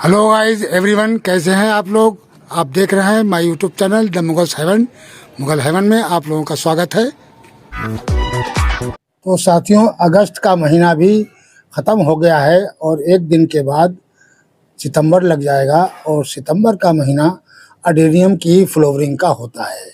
Hello guys everyone, कैसे हैं आप लोग। आप देख रहे हैं my YouTube channel the Mughal heaven में आप लोगों का स्वागत है। तो साथियों, अगस्त का महीना भी ख़त्म हो गया है और एक दिन के बाद सितंबर लग जाएगा और सितंबर का महीना अडेनियम की फ्लावरिंग का होता है।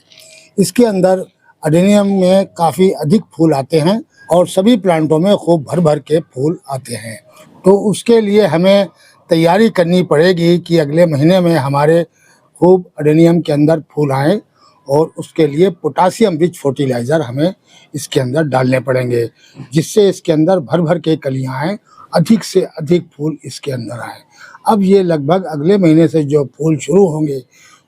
इसके अंदर अडेनियम में काफ़ी अधिक फूल आते हैं और सभी प्लांटों में खूब भर भर के फूल आते हैं। तो उसके लिए हमें तैयारी करनी पड़ेगी कि अगले महीने में हमारे खूब अडेनियम के अंदर फूल आएँ और उसके लिए पोटासियम रिच फर्टिलाइज़र हमें इसके अंदर डालने पड़ेंगे, जिससे इसके अंदर भर भर के कलियाँ आएँ, अधिक से अधिक फूल इसके अंदर आएँ। अब ये लगभग अगले महीने से जो फूल शुरू होंगे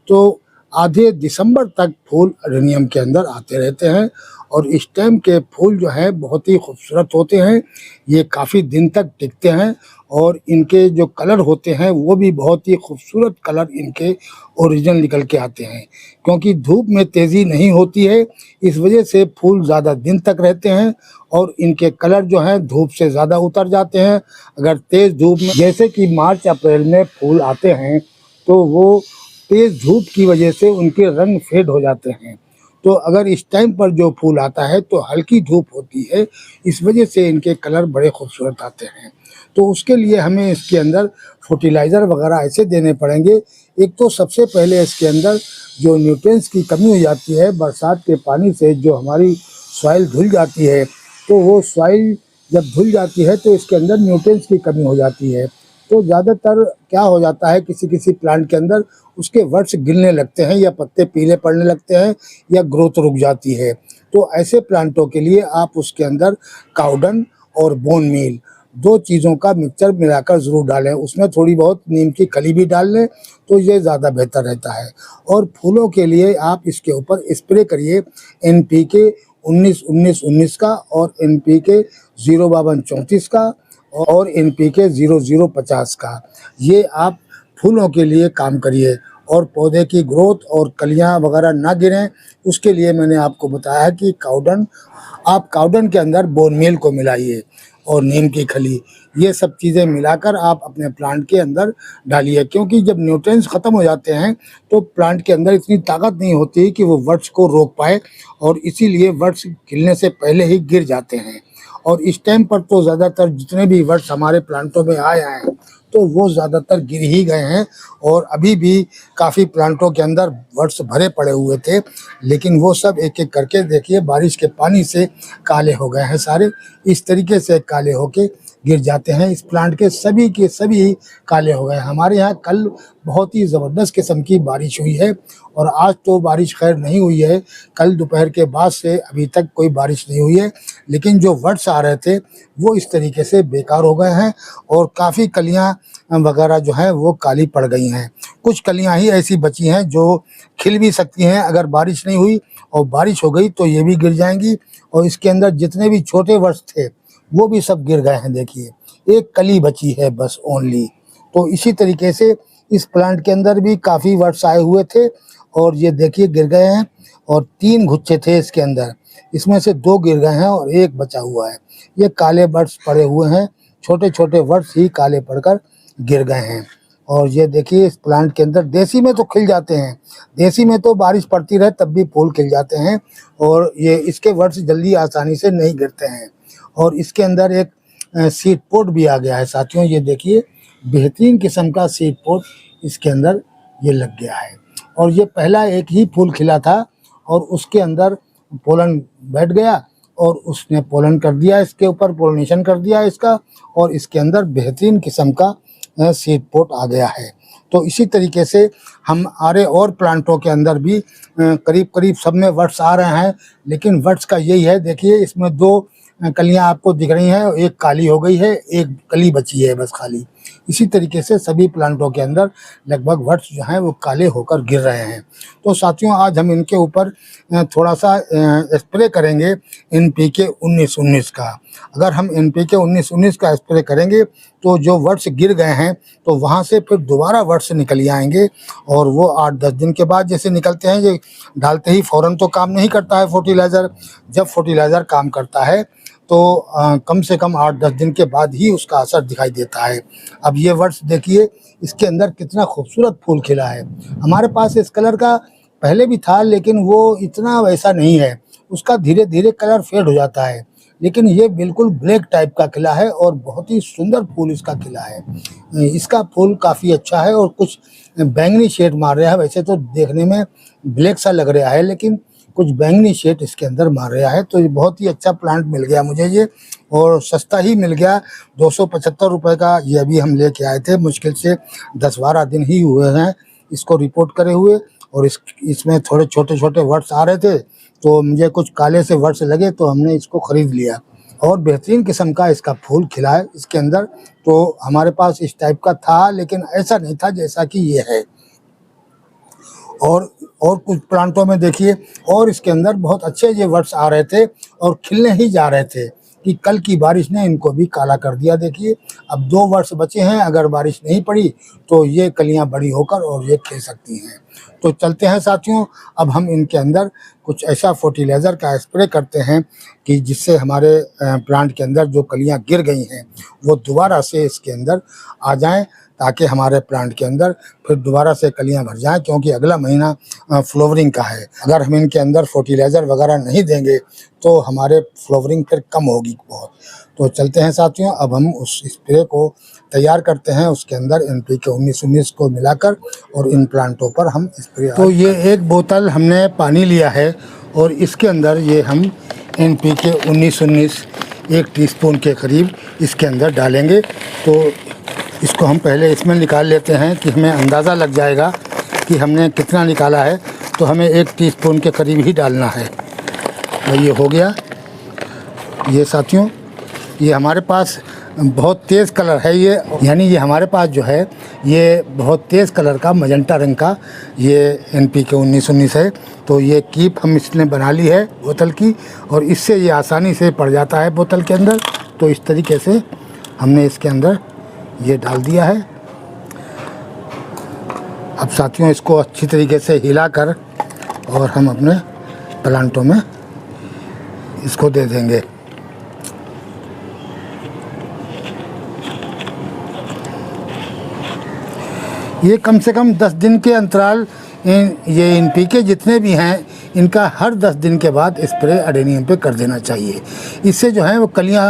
तो आधे दिसंबर तक फूल अडेनियम के अंदर आते रहते हैं और इस टाइम के फूल जो है बहुत ही खूबसूरत होते हैं। ये काफ़ी दिन तक टिकते हैं और इनके जो कलर होते हैं वो भी बहुत ही खूबसूरत कलर इनके ओरिजिनल निकल के आते हैं, क्योंकि धूप में तेज़ी नहीं होती है, इस वजह से फूल ज़्यादा दिन तक रहते हैं और इनके कलर जो हैं धूप से ज़्यादा उतर जाते हैं। अगर तेज़ धूप में जैसे कि मार्च अप्रैल में फूल आते हैं तो वो तेज़ धूप की वजह से उनके रंग फेड हो जाते हैं। तो अगर इस टाइम पर जो फूल आता है तो हल्की धूप होती है, इस वजह से इनके कलर बड़े खूबसूरत आते हैं। तो उसके लिए हमें इसके अंदर फर्टिलाइज़र वगैरह ऐसे देने पड़ेंगे। एक तो सबसे पहले इसके अंदर जो न्यूट्रिएंट्स की कमी हो जाती है बरसात के पानी से, जो हमारी सॉइल धुल जाती है, तो वो सॉइल जब धुल जाती है तो इसके अंदर न्यूट्रिएंट्स की कमी हो जाती है। तो ज़्यादातर क्या हो जाता है, किसी किसी प्लांट के अंदर उसके वर्ड्स गिरने लगते हैं या पत्ते पीले पड़ने लगते हैं या ग्रोथ रुक जाती है। तो ऐसे प्लांटों के लिए आप उसके अंदर काउडन और बोन मील दो चीज़ों का मिक्सचर मिलाकर ज़रूर डालें। उसमें थोड़ी बहुत नीम की खली भी डाल लें तो ये ज़्यादा बेहतर रहता है। और फूलों के लिए आप इसके ऊपर स्प्रे करिए NPK 19-19-19 का और NPK 052-34 का और NPK 0050 का। ये आप फूलों के लिए काम करिए और पौधे की ग्रोथ और कलियां वगैरह ना गिरें, उसके लिए मैंने आपको बताया कि काउडन के अंदर बोन मील को मिलाइए और नीम की खली, ये सब चीज़ें मिलाकर आप अपने प्लांट के अंदर डालिए। क्योंकि जब न्यूट्रिएंट्स ख़त्म हो जाते हैं तो प्लांट के अंदर इतनी ताकत नहीं होती कि वो वर्ड्स को रोक पाए और इसीलिए वर्ड्स खिलने से पहले ही गिर जाते हैं। और इस टाइम पर तो ज़्यादातर जितने भी वर्ड्स हमारे प्लांटों में आए हैं तो वो ज़्यादातर गिर ही गए हैं और अभी भी काफ़ी प्लांटों के अंदर वर्ड्स भरे पड़े हुए थे, लेकिन वो सब एक एक करके देखिए बारिश के पानी से काले हो गए हैं सारे। इस तरीके से काले होके गिर जाते हैं। इस प्लांट के सभी काले हो गए। हमारे यहाँ कल बहुत ही ज़बरदस्त किस्म की बारिश हुई है और आज तो बारिश खैर नहीं हुई है। कल दोपहर के बाद से अभी तक कोई बारिश नहीं हुई है, लेकिन जो वर्ड्स आ रहे थे वो इस तरीके से बेकार हो गए हैं और काफ़ी कलियाँ वगैरह जो हैं वो काली पड़ गई हैं। कुछ कलियाँ ही ऐसी बची हैं जो खिल भी सकती हैं, अगर बारिश नहीं हुई और बारिश हो गई तो ये भी गिर जाएंगी। और इसके अंदर जितने भी छोटे वर्ड्स थे वो भी सब गिर गए हैं। देखिए एक कली बची है बस ओनली। तो इसी तरीके से इस प्लांट के अंदर भी काफ़ी वर्ड्स आए हुए थे और ये देखिए गिर गए हैं और 3 गुच्छे थे इसके अंदर, इसमें से 2 गिर गए हैं और 1 बचा हुआ है। ये काले वर्ड्स पड़े हुए हैं, छोटे छोटे वर्ड्स ही काले पड़कर गिर गए हैं। और ये देखिए इस प्लांट के अंदर देसी में तो खिल जाते हैं, देसी में तो बारिश पड़ती रहे तब भी फूल खिल जाते हैं और ये इसके वर्ड्स जल्दी आसानी से नहीं गिरते हैं। और इसके अंदर एक सीड पोट भी आ गया है साथियों। ये देखिए बेहतरीन किस्म का सीड पोट इसके अंदर ये लग गया है और ये पहला एक ही फूल खिला था और उसके अंदर पोलन बैठ गया और उसने पोलन कर दिया, इसके ऊपर पोलिनेशन कर दिया इसका और इसके अंदर बेहतरीन किस्म का सीड पोट आ गया है। तो इसी तरीके से हमारे और प्लांटों के अंदर भी करीब करीब सब में वर्ड्स आ रहे हैं, लेकिन वर्ड्स का यही है, देखिए इसमें 2 कलियां आपको दिख रही हैं, एक काली हो गई है, एक कली बची है बस खाली। इसी तरीके से सभी प्लांटों के अंदर लगभग वर्ड्स जो हैं वो काले होकर गिर रहे हैं। तो साथियों आज हम इनके ऊपर थोड़ा सा स्प्रे करेंगे NPK 19-19 का। अगर हम NPK 19-19 का स्प्रे करेंगे तो जो वर्ड्स गिर गए हैं तो वहाँ से फिर दोबारा वर्ड्स निकल आएंगे और वो 8-10 दिन के बाद जैसे निकलते हैं, ये डालते ही फ़ौरन तो काम नहीं करता है फर्टिलाइज़र। जब फर्टिलाइज़र काम करता है तो कम से कम 8-10 दिन के बाद ही उसका असर दिखाई देता है। अब ये वर्ष देखिए इसके अंदर कितना खूबसूरत फूल खिला है। हमारे पास इस कलर का पहले भी था लेकिन वो इतना वैसा नहीं है, उसका धीरे-धीरे कलर फेड हो जाता है। लेकिन ये बिल्कुल ब्लैक टाइप का खिला है और बहुत ही सुंदर फूल इसका खिला है। इसका फूल काफ़ी अच्छा है और कुछ बैंगनी शेड मार रहा है, वैसे तो देखने में ब्लैक सा लग रहा है लेकिन कुछ बैंगनी शेड इसके अंदर मार रहा है। तो ये बहुत ही अच्छा प्लांट मिल गया मुझे ये, और सस्ता ही मिल गया। 275 रुपए का ये अभी हम लेके आए थे, मुश्किल से 10-12 दिन ही हुए हैं इसको रिपोर्ट करे हुए, और इसमें थोड़े छोटे-छोटे वर्ड्स आ रहे थे तो मुझे कुछ काले से वर्ड्स लगे तो हमने इसको खरीद लिया, और बेहतरीन किस्म का इसका फूल खिला है इसके अंदर। तो हमारे पास इस टाइप का था लेकिन ऐसा नहीं था जैसा कि ये है। और कुछ प्लांटों में देखिए और इसके अंदर बहुत अच्छे ये वर्ड्स आ रहे थे और खिलने ही जा रहे थे कि कल की बारिश ने इनको भी काला कर दिया। देखिए अब 2 वर्ष बचे हैं, अगर बारिश नहीं पड़ी तो ये कलियां बड़ी होकर और ये खिल सकती हैं। तो चलते हैं साथियों, अब हम इनके अंदर कुछ ऐसा फर्टिलाइज़र का स्प्रे करते हैं कि जिससे हमारे प्लांट के अंदर जो कलियां गिर गई हैं वो दोबारा से इसके अंदर आ जाएं, ताकि हमारे प्लांट के अंदर फिर दोबारा से कलियां भर जाएं, क्योंकि अगला महीना फ्लावरिंग का है। अगर हम इनके अंदर फर्टिलाइज़र वगैरह नहीं देंगे तो हमारे फ्लावरिंग फिर कम होगी बहुत। तो चलते हैं साथियों, अब हम उस स्प्रे को तैयार करते हैं, उसके अंदर NPK 19-19 को मिलाकर और इन प्लांटों पर हम स्प्रे। तो ये एक बोतल हमने पानी लिया है और इसके अंदर ये हम NPK 19-19 1 टीस्पून के करीब इसके अंदर डालेंगे। तो इसको हम पहले इसमें निकाल लेते हैं कि हमें अंदाज़ा लग जाएगा कि हमने कितना निकाला है। तो हमें 1 टीस्पून के करीब ही डालना है। तो ये हो गया। ये साथियों ये हमारे पास बहुत तेज़ कलर है ये, यानी ये हमारे पास जो है ये बहुत तेज़ कलर का मजंटा रंग का ये NPK 19-19 है। तो ये कीप हम इसने बना ली है बोतल की, और इससे ये आसानी से पड़ जाता है बोतल के अंदर। तो इस तरीके से हमने इसके अंदर ये डाल दिया है। अब साथियों इसको अच्छी तरीके से हिलाकर और हम अपने प्लांटों में इसको दे देंगे। ये कम से कम 10 दिन के अंतराल ये NPK जितने भी हैं इनका हर 10 दिन के बाद स्प्रे अडेनियम पे कर देना चाहिए। इससे जो है वो कलियां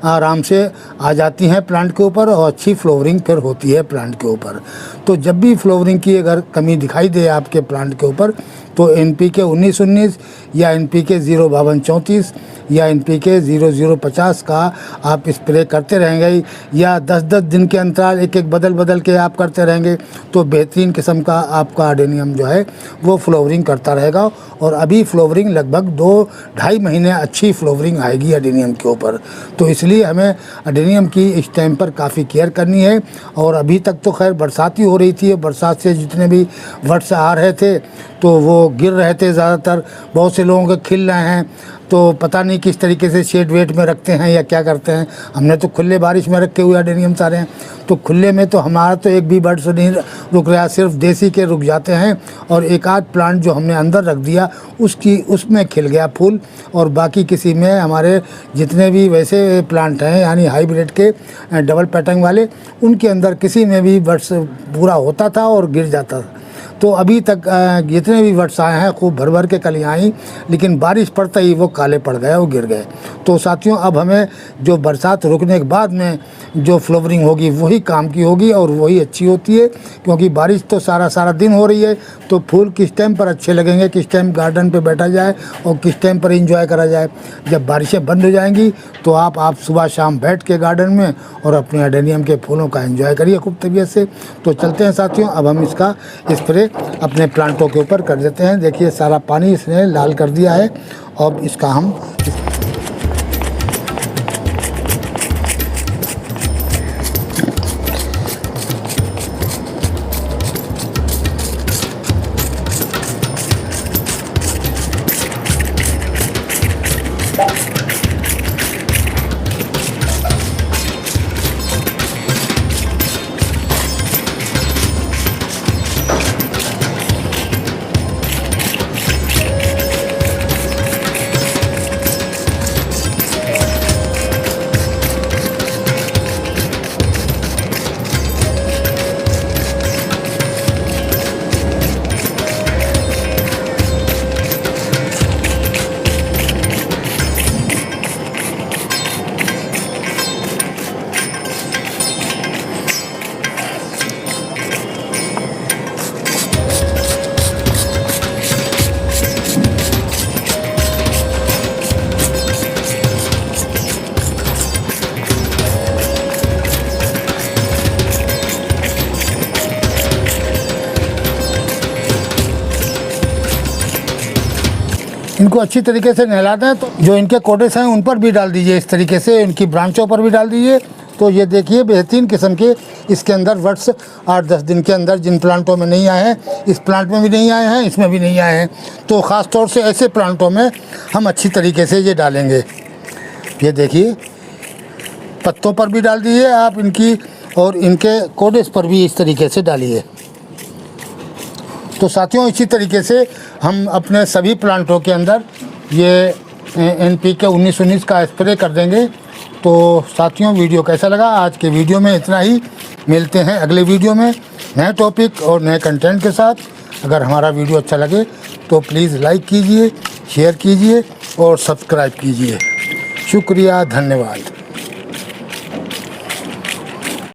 आराम से आ जाती हैं प्लांट के ऊपर और अच्छी फ्लावरिंग फिर होती है प्लांट के ऊपर। तो जब भी फ्लावरिंग की अगर कमी दिखाई दे आपके प्लांट के ऊपर तो NPK 19-19 या NPK 052-34 या NPK 0050 का आप स्प्रे करते रहेंगे, या 10-10 दिन के अंतराल एक बदल के आप करते रहेंगे तो बेहतरीन किस्म का आपका अडेनियम जो है वो फ्लावरिंग करता रहेगा। और अभी फ्लावरिंग लगभग 2-2.5 महीने अच्छी फ्लावरिंग आएगी अडेनियम के ऊपर। तो इसलिए हमें अडेनियम की इस टाइम पर काफ़ी केयर करनी है। और अभी तक तो खैर बरसात ही हो रही थी, बरसात से जितने भी वर्ड्स आ रहे थे तो वो गिर रहे थे ज़्यादातर। बहुत से लोगों के खिल रहे हैं, तो पता नहीं किस तरीके से शेड वेट में रखते हैं या क्या करते हैं। हमने तो खुले बारिश में रखे हुए अडेनियम सारे हैं, तो खुले में तो हमारा तो एक भी बर्ड्स नहीं रुक रहा, सिर्फ देसी के रुक जाते हैं। और एक आध प्लांट जो हमने अंदर रख दिया उसमें खिल गया फूल, और बाकी किसी में हमारे जितने भी वैसे प्लांट हैं यानी हाइब्रिड के डबल पैटर्न वाले, उनके अंदर किसी में भी बर्ड्स पूरा होता था और गिर जाता था। तो अभी तक जितने भी वर्ड्स आए हैं खूब भर भर के कलियाँ आई, लेकिन बारिश पड़ते ही वो काले पड़ गए, वो गिर गए। तो साथियों अब हमें जो बरसात रुकने के बाद में जो फ्लावरिंग होगी वही काम की होगी और वही अच्छी होती है, क्योंकि बारिश तो सारा दिन हो रही है। तो फूल किस टाइम पर अच्छे लगेंगे, किस टाइम गार्डन पे बैठा जाए और किस टाइम पर एंजॉय करा जाए। जब बारिशें बंद हो जाएंगी तो आप सुबह शाम बैठ के गार्डन में और अपने अडेनियम के फूलों का एंजॉय करिए खूब तबीयत से। तो चलते हैं साथियों, अब हम इसका स्प्रे अपने प्लांटों के ऊपर कर देते हैं। देखिए सारा पानी इसने लाल कर दिया है। अब इसका हम इनको अच्छी तरीके से नहलाते हैं। तो जो इनके कोडेस हैं उन पर भी डाल दीजिए, इस तरीके से इनकी ब्रांचों पर भी डाल दीजिए। तो ये देखिए बेहतरीन किस्म के इसके अंदर वर्ड्स 8-10 दिन के अंदर जिन प्लांटों में नहीं आए हैं, इस प्लांट में भी नहीं आए हैं, इसमें भी नहीं आए हैं। तो ख़ास तौर से ऐसे प्लांटों में हम अच्छी तरीके से ये डालेंगे। ये देखिए पत्तों पर भी डाल दीजिए आप इनकी, और इनके कोडेस पर भी इस तरीके से डालिए। तो साथियों इसी तरीके से हम अपने सभी प्लांटों के अंदर ये NPK 19-19 का स्प्रे कर देंगे। तो साथियों वीडियो कैसा लगा? आज के वीडियो में इतना ही। मिलते हैं अगले वीडियो में नए टॉपिक और नए कंटेंट के साथ। अगर हमारा वीडियो अच्छा लगे तो प्लीज़ लाइक कीजिए, शेयर कीजिए और सब्सक्राइब कीजिए। शुक्रिया, धन्यवाद।